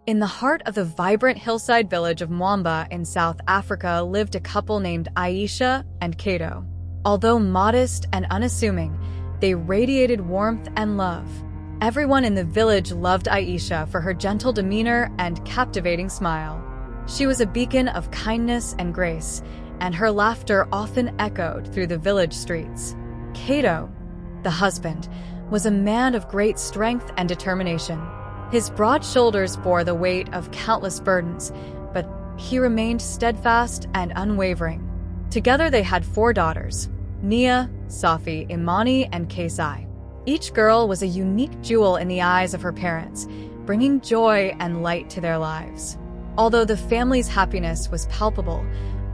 In the heart of the vibrant hillside village of Mwamba in South Africa lived a couple named Aisha and Kato. Although modest and unassuming, they radiated warmth and love. Everyone in the village loved Aisha for her gentle demeanor and captivating smile. She was a beacon of kindness and grace, and her laughter often echoed through the village streets. Kato, the husband, was a man of great strength and determination. His broad shoulders bore the weight of countless burdens, but he remained steadfast and unwavering. Together they had 4 daughters: Nia, Safi, Imani, and Kesai. Each girl was a unique jewel in the eyes of her parents, bringing joy and light to their lives. Although the family's happiness was palpable,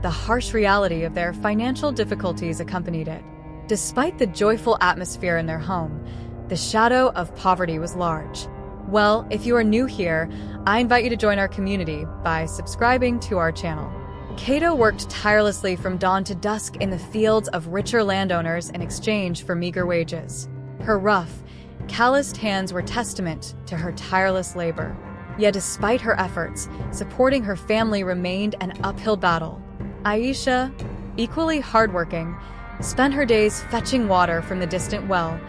the harsh reality of their financial difficulties accompanied it. Despite the joyful atmosphere in their home, the shadow of poverty was large. Well, if you are new here, I invite you to join our community by subscribing to our channel. Kato worked tirelessly from dawn to dusk in the fields of richer landowners in exchange for meager wages. Her rough, calloused hands were testament to her tireless labor. Yet despite her efforts, supporting her family remained an uphill battle. Aisha, equally hardworking, spent her days fetching water from the distant well,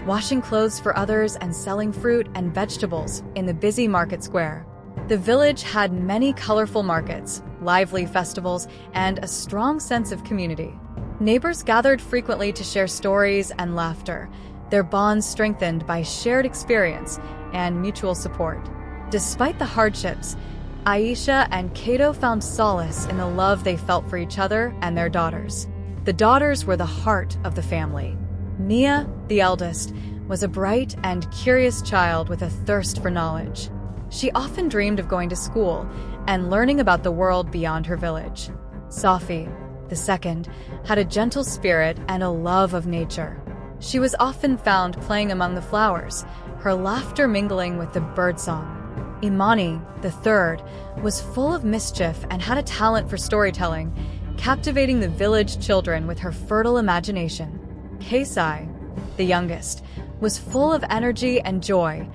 washing clothes for others and selling fruit and vegetables in the busy market square. The village had many colorful markets, lively festivals, and a strong sense of community. Neighbors gathered frequently to share stories and laughter, their bonds strengthened by shared experience and mutual support. Despite the hardships, Aisha and Kato found solace in the love they felt for each other and their daughters. The daughters were the heart of the family. Nia, the eldest, was a bright and curious child with a thirst for knowledge. She often dreamed of going to school and learning about the world beyond her village. Safi, the second, had a gentle spirit and a love of nature. She was often found playing among the flowers, her laughter mingling with the birdsong. Imani, the third, was full of mischief and had a talent for storytelling, captivating the village children with her fertile imagination. Kesai, the youngest, was full of energy and joy,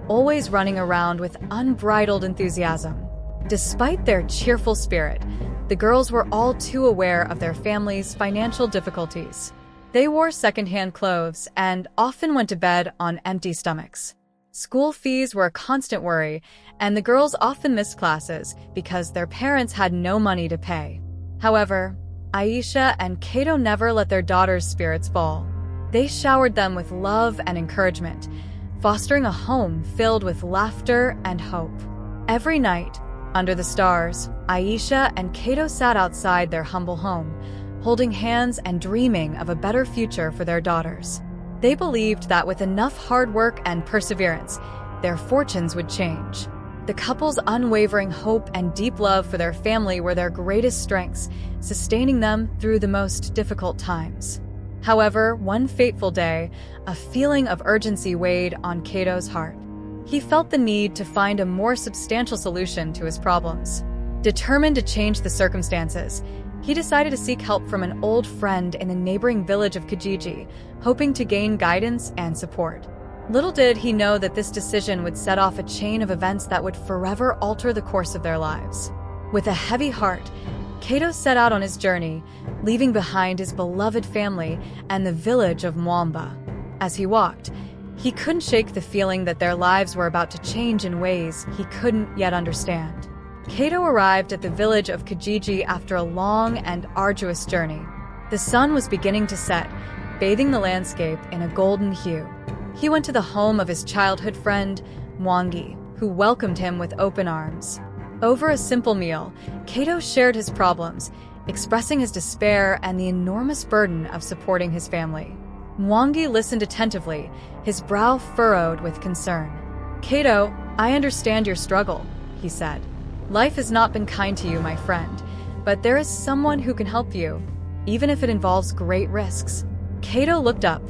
always running around with unbridled enthusiasm. Despite their cheerful spirit, the girls were all too aware of their family's financial difficulties. They wore secondhand clothes and often went to bed on empty stomachs. School fees were a constant worry, and the girls often missed classes because their parents had no money to pay. However, Aisha and Kato never let their daughters' spirits fall. They showered them with love and encouragement, fostering a home filled with laughter and hope. Every night, under the stars, Aisha and Kato sat outside their humble home, holding hands and dreaming of a better future for their daughters. They believed that with enough hard work and perseverance, their fortunes would change. The couple's unwavering hope and deep love for their family were their greatest strengths, sustaining them through the most difficult times. However, one fateful day, a feeling of urgency weighed on Kato's heart. He felt the need to find a more substantial solution to his problems. Determined to change the circumstances, he decided to seek help from an old friend in the neighboring village of Kijiji, hoping to gain guidance and support. Little did he know that this decision would set off a chain of events that would forever alter the course of their lives. With a heavy heart, Kato set out on his journey, leaving behind his beloved family and the village of Mwamba. As he walked, he couldn't shake the feeling that their lives were about to change in ways he couldn't yet understand. Kato arrived at the village of Kijiji after a long and arduous journey. The sun was beginning to set, bathing the landscape in a golden hue. He went to the home of his childhood friend, Mwangi, who welcomed him with open arms. Over a simple meal, Kato shared his problems, expressing his despair and the enormous burden of supporting his family. Mwangi listened attentively, his brow furrowed with concern. "Kato, I understand your struggle," he said. "Life has not been kind to you, my friend, but there is someone who can help you, even if it involves great risks." Kato looked up,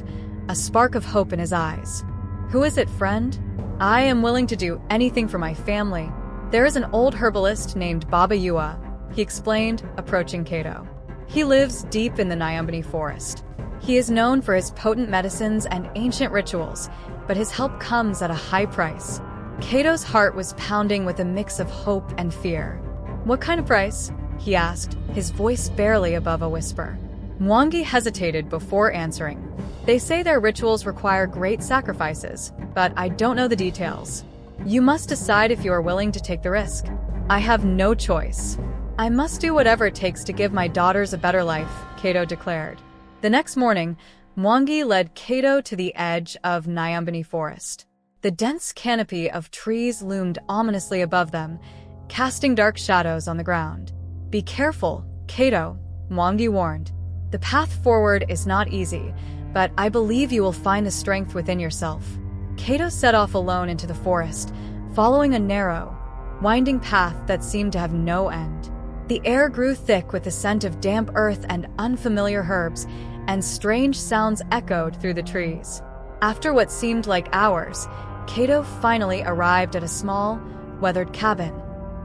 a spark of hope in his eyes. "Who is it, friend?" "I am willing to do anything for my family. There is an old herbalist named Baba Yua," he explained, approaching Kato. "He lives deep in the Nyambani forest. He is known for his potent medicines and ancient rituals, but his help comes at a high price." Cato's heart was pounding with a mix of hope and fear. "What kind of price?" he asked, his voice barely above a whisper. Mwangi hesitated before answering. "They say their rituals require great sacrifices, but I don't know the details. You must decide if you are willing to take the risk." "I have no choice. I must do whatever it takes to give my daughters a better life," Cato declared. The next morning, Mwangi led Cato to the edge of Nyambani Forest. The dense canopy of trees loomed ominously above them, casting dark shadows on the ground. "Be careful, Cato," Mwangi warned. "The path forward is not easy, but I believe you will find the strength within yourself." Cato set off alone into the forest, following a narrow, winding path that seemed to have no end. The air grew thick with the scent of damp earth and unfamiliar herbs, and strange sounds echoed through the trees. After what seemed like hours, Cato finally arrived at a small, weathered cabin,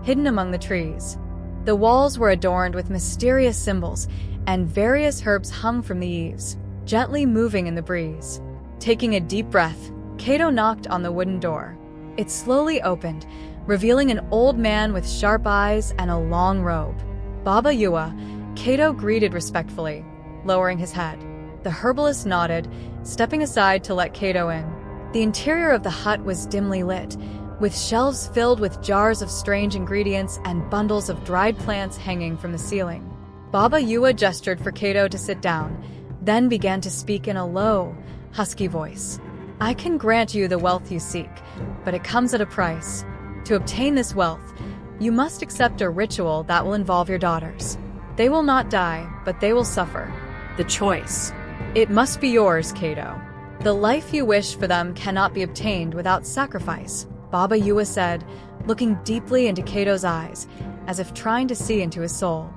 hidden among the trees. The walls were adorned with mysterious symbols, and various herbs hung from the eaves, gently moving in the breeze. Taking a deep breath, Cato knocked on the wooden door. It slowly opened, revealing an old man with sharp eyes and a long robe. "Baba Yua," Cato greeted respectfully, lowering his head. The herbalist nodded, stepping aside to let Cato in. The interior of the hut was dimly lit, with shelves filled with jars of strange ingredients and bundles of dried plants hanging from the ceiling. Baba Yua gestured for Cato to sit down, then began to speak in a low, husky voice. "I can grant you the wealth you seek, but it comes at a price. To obtain this wealth, you must accept a ritual that will involve your daughters. They will not die, but they will suffer. The choice. It must be yours, Cato. The life you wish for them cannot be obtained without sacrifice," Baba Yua said, looking deeply into Cato's eyes, as if trying to see into his soul.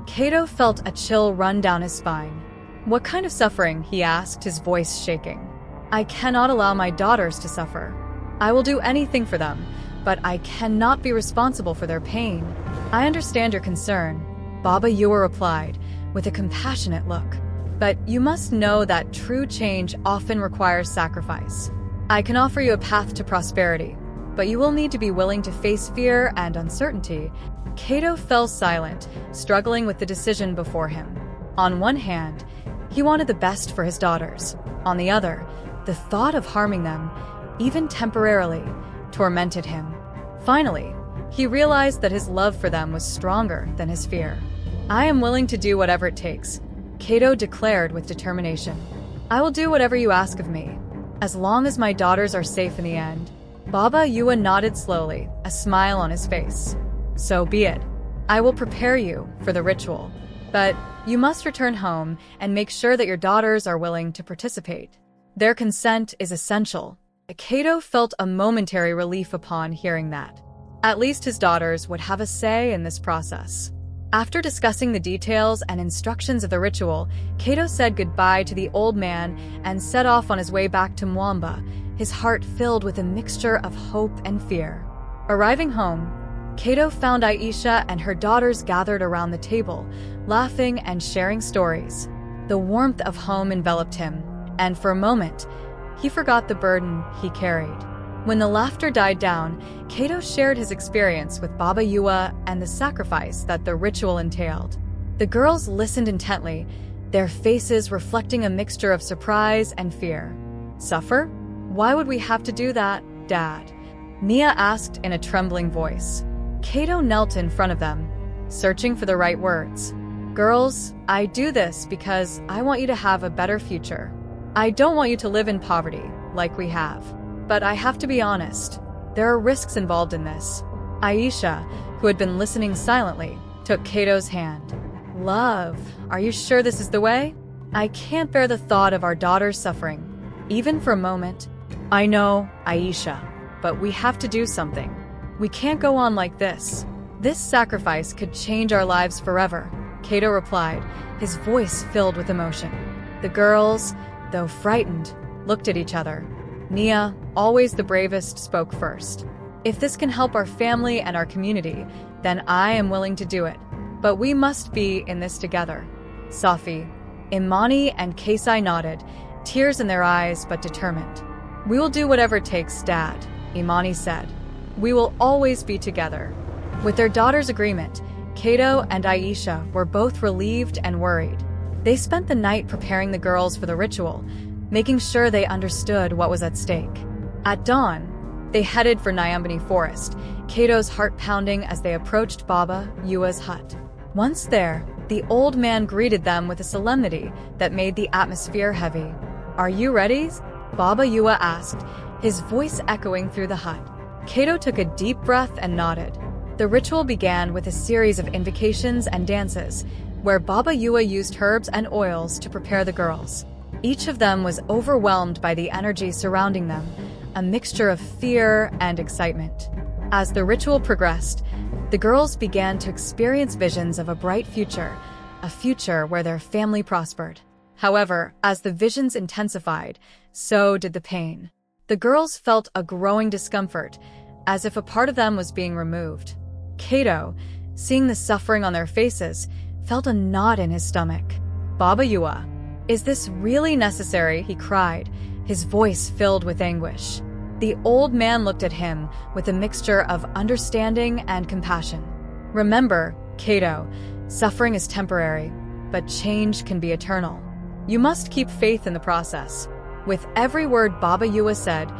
Cato felt a chill run down his spine. "What kind of suffering?" he asked, his voice shaking. "I cannot allow my daughters to suffer. I will do anything for them, but I cannot be responsible for their pain." "I understand your concern," Baba Yua replied, with a compassionate look. "But you must know that true change often requires sacrifice. I can offer you a path to prosperity, but you will need to be willing to face fear and uncertainty." Cato fell silent, struggling with the decision before him. On one hand, he wanted the best for his daughters. On the other, the thought of harming them, even temporarily, tormented him. Finally, he realized that his love for them was stronger than his fear. "I am willing to do whatever it takes," Cato declared with determination. "I will do whatever you ask of me, as long as my daughters are safe in the end." Baba Yua nodded slowly, a smile on his face. "So be it. I will prepare you for the ritual. But you must return home and make sure that your daughters are willing to participate. Their consent is essential." Cato felt a momentary relief upon hearing that. At least his daughters would have a say in this process. After discussing the details and instructions of the ritual, Cato said goodbye to the old man and set off on his way back to Mwamba, his heart filled with a mixture of hope and fear. Arriving home, Cato found Aisha and her daughters gathered around the table, laughing and sharing stories. The warmth of home enveloped him, and for a moment, he forgot the burden he carried. When the laughter died down, Cato shared his experience with Baba Yua and the sacrifice that the ritual entailed. The girls listened intently, their faces reflecting a mixture of surprise and fear. "Suffer? Why would we have to do that, Dad?" Nia asked in a trembling voice. Cato knelt in front of them, searching for the right words. "Girls, I do this because I want you to have a better future. I don't want you to live in poverty, like we have. But I have to be honest, there are risks involved in this." Aisha, who had been listening silently, took Cato's hand. "Love, are you sure this is the way? I can't bear the thought of our daughters suffering, even for a moment." "I know, Aisha, but we have to do something. We can't go on like this. This sacrifice could change our lives forever," Cato replied, his voice filled with emotion. The girls, though frightened, looked at each other. Nia, always the bravest, spoke first. "If this can help our family and our community, then I am willing to do it. But we must be in this together." Safi, Imani, and Kasai nodded, tears in their eyes but determined. "We will do whatever it takes, Dad," Imani said. We will always be together." With their daughter's agreement, Kato and Aisha were both relieved and worried. They spent the night preparing the girls for the ritual, making sure they understood what was at stake. At dawn, they headed for Nyambani Forest, Kato's heart pounding as they approached Baba Yua's hut. Once there, the old man greeted them with a solemnity that made the atmosphere heavy. "Are you ready?" Baba Yua asked, his voice echoing through the hut. Kato took a deep breath and nodded. The ritual began with a series of invocations and dances, where Baba Yua used herbs and oils to prepare the girls. Each of them was overwhelmed by the energy surrounding them, a mixture of fear and excitement. As the ritual progressed, the girls began to experience visions of a bright future, a future where their family prospered. However, as the visions intensified, so did the pain. The girls felt a growing discomfort, as if a part of them was being removed. Kato, seeing the suffering on their faces, felt a knot in his stomach. "Baba Yua, is this really necessary?" he cried, his voice filled with anguish. The old man looked at him with a mixture of understanding and compassion. "Remember, Kato, suffering is temporary, but change can be eternal. You must keep faith in the process." With every word Baba Yua said,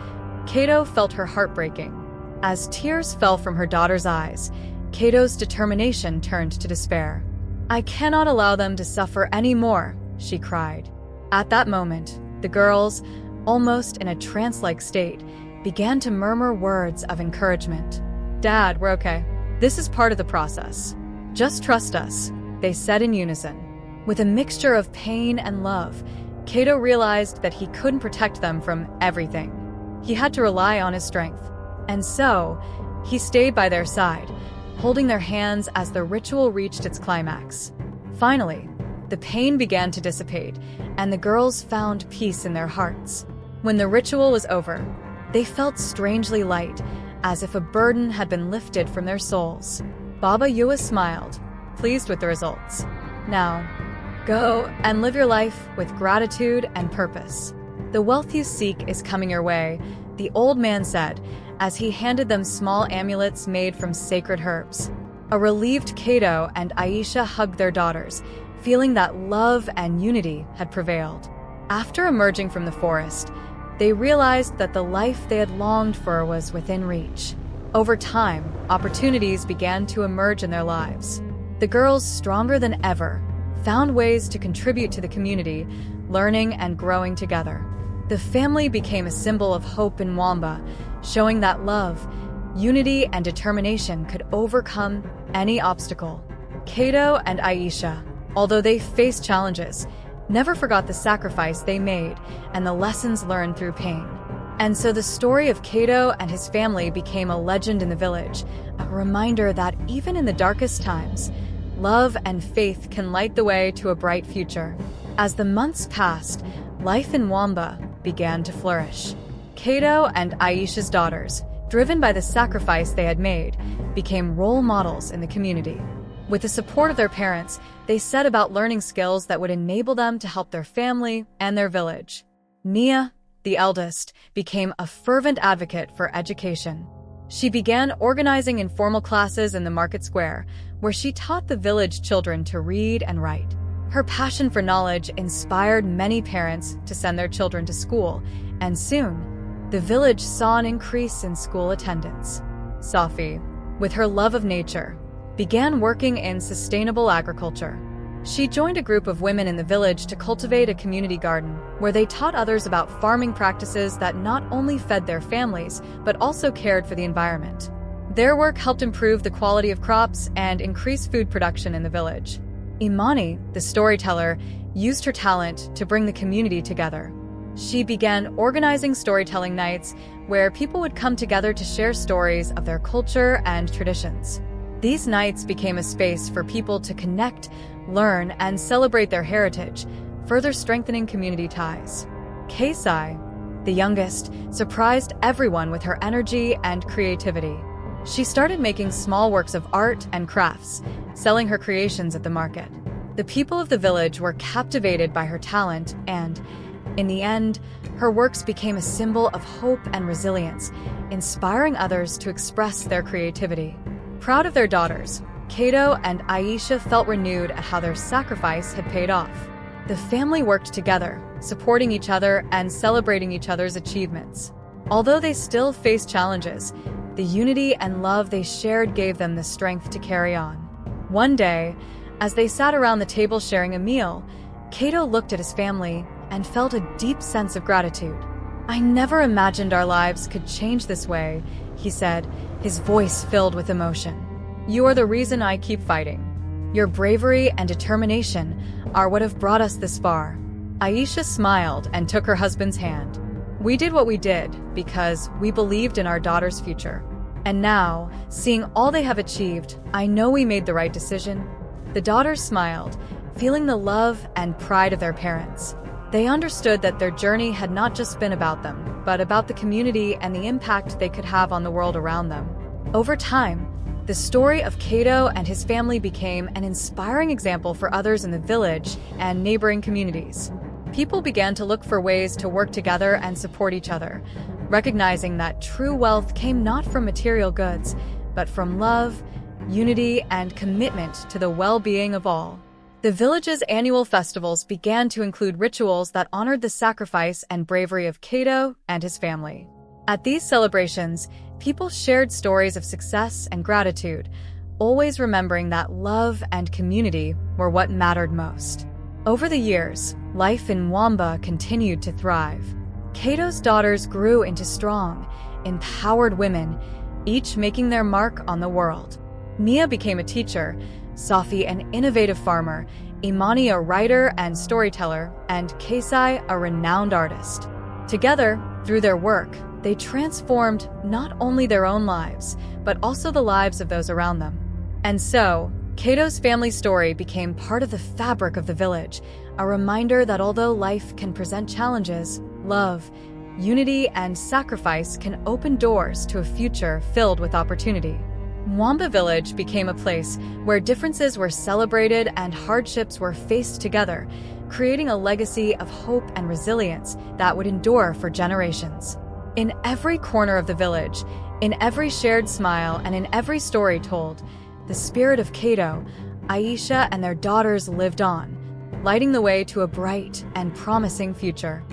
Kato felt her heart breaking. As tears fell from her daughter's eyes, Kato's determination turned to despair. "I cannot allow them to suffer any more," she cried. At that moment, the girls, almost in a trance-like state, began to murmur words of encouragement. "Dad, we're okay. This is part of the process. Just trust us," they said in unison. With a mixture of pain and love, Kato realized that he couldn't protect them from everything. He had to rely on his strength. And so, he stayed by their side, holding their hands as the ritual reached its climax. Finally, the pain began to dissipate, and the girls found peace in their hearts. When the ritual was over, they felt strangely light, as if a burden had been lifted from their souls. Baba Yua smiled, pleased with the results. "Now, go and live your life with gratitude and purpose. The wealth you seek is coming your way," the old man said, as he handed them small amulets made from sacred herbs. A relieved Kato and Aisha hugged their daughters, feeling that love and unity had prevailed. After emerging from the forest, they realized that the life they had longed for was within reach. Over time, opportunities began to emerge in their lives. The girls, stronger than ever, found ways to contribute to the community, learning and growing together. The family became a symbol of hope in Wamba, showing that love, unity, and determination could overcome any obstacle. Kato and Aisha, although they faced challenges, never forgot the sacrifice they made and the lessons learned through pain. And so the story of Kato and his family became a legend in the village, a reminder that even in the darkest times, love and faith can light the way to a bright future. As the months passed, life in Wamba began to flourish. Kato and Aisha's daughters, driven by the sacrifice they had made, became role models in the community. With the support of their parents, they set about learning skills that would enable them to help their family and their village. Nia, the eldest, became a fervent advocate for education. She began organizing informal classes in the market square, where she taught the village children to read and write. Her passion for knowledge inspired many parents to send their children to school, and soon, the village saw an increase in school attendance. Safi, with her love of nature, began working in sustainable agriculture. She joined a group of women in the village to cultivate a community garden, where they taught others about farming practices that not only fed their families, but also cared for the environment. Their work helped improve the quality of crops and increase food production in the village. Imani, the storyteller, used her talent to bring the community together. She began organizing storytelling nights where people would come together to share stories of their culture and traditions. These nights became a space for people to connect, learn, and celebrate their heritage, further strengthening community ties. Kaysai, the youngest, surprised everyone with her energy and creativity. She started making small works of art and crafts, selling her creations at the market. The people of the village were captivated by her talent and, In the end, her works became a symbol of hope and resilience, inspiring others to express their creativity. Proud of their daughters, Cato and Aisha felt renewed at how their sacrifice had paid off. The family worked together, supporting each other and celebrating each other's achievements. Although they still faced challenges, the unity and love they shared gave them the strength to carry on. One day, as they sat around the table sharing a meal, Cato looked at his family and felt a deep sense of gratitude. "I never imagined our lives could change this way," he said, his voice filled with emotion. "You are the reason I keep fighting. Your bravery and determination are what have brought us this far." Aisha smiled and took her husband's hand. "We did what we did because we believed in our daughter's future. And now, seeing all they have achieved, I know we made the right decision." The daughters smiled, feeling the love and pride of their parents. They understood that their journey had not just been about them, but about the community and the impact they could have on the world around them. Over time, the story of Cato and his family became an inspiring example for others in the village and neighboring communities. People began to look for ways to work together and support each other, recognizing that true wealth came not from material goods, but from love, unity, and commitment to the well-being of all. The village's annual festivals began to include rituals that honored the sacrifice and bravery of Cato and his family. At these celebrations, people shared stories of success and gratitude, always remembering that love and community were what mattered most. Over the years, life in Mwamba continued to thrive. Cato's daughters grew into strong, empowered women, each making their mark on the world. Mia became a teacher, Safi an innovative farmer, Imani a writer and storyteller, and Kesai a renowned artist. Together, through their work, they transformed not only their own lives, but also the lives of those around them. And so, Cato's family story became part of the fabric of the village, a reminder that although life can present challenges, love, unity, and sacrifice can open doors to a future filled with opportunity. Mwamba Village became a place where differences were celebrated and hardships were faced together, creating a legacy of hope and resilience that would endure for generations. In every corner of the village, in every shared smile, and in every story told, the spirit of Cato, Aisha, and their daughters lived on, lighting the way to a bright and promising future.